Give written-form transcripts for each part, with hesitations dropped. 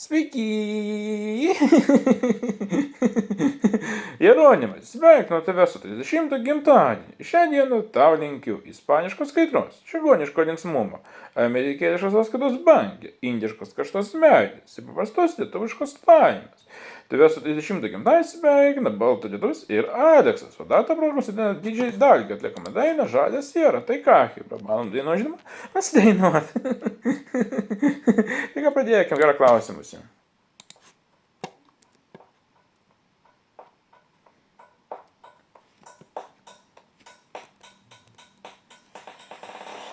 Sveiki! Jeronimas, sveikinu tave su 30 gimtadieniu. Šią dieną tau linkiu ispaniškos kaitros, čigoniško linksmumo, amerikietiškos sąskaitos banke, indiškos karštos meilės ir paprastos lietuviškos laimės. Tave su 30 gimtadieniu sveikina Balto lietus ir Aleksas, o datą prasideda didžiai dalgi atliekama daina Žalia siera. Tai ką, Hebra, man dainuo žinoma? Mes dainuot. Tai ką pradėkime, gerą klausimus.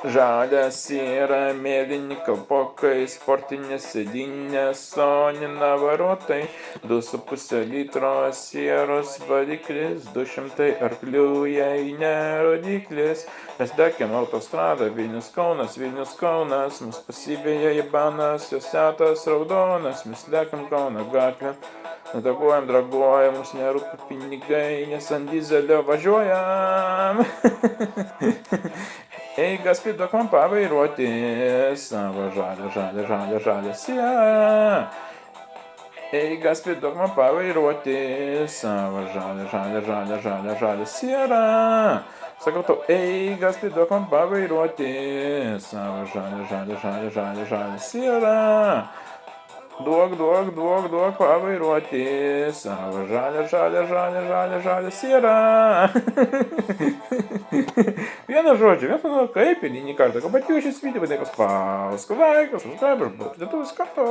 Žalia siera, mėlyni kalpokai, sportinės sėdynės, Sony navarotai, 2,5 litro sieros variklis, 200 arklių, jei ne rodiklis. Mes dekėm autostradą, Vilnius Kaunas, mus pasivėja Ibanas, jos setas raudonas, mes lekiam Kauno gatvę. Natakuojam, draguojam, mums nerūpi pinigai, nes ant dizelio važiuojam. Ei, Gaspridok man pavairuoti savo žalią sierą. Ei, Gaspridok man pavairuoti savo žalią sierą. Sakau tau, ei, Gaspridok man pavairuoti savo žalią sierą. Duok pavairuoti savo žalią sierą. Vieną žodžią, vieną kaip ir įnį kartą, kad patiko šis video, vadinai, spausk laiką, subscribe ir būtų lietuvis karto.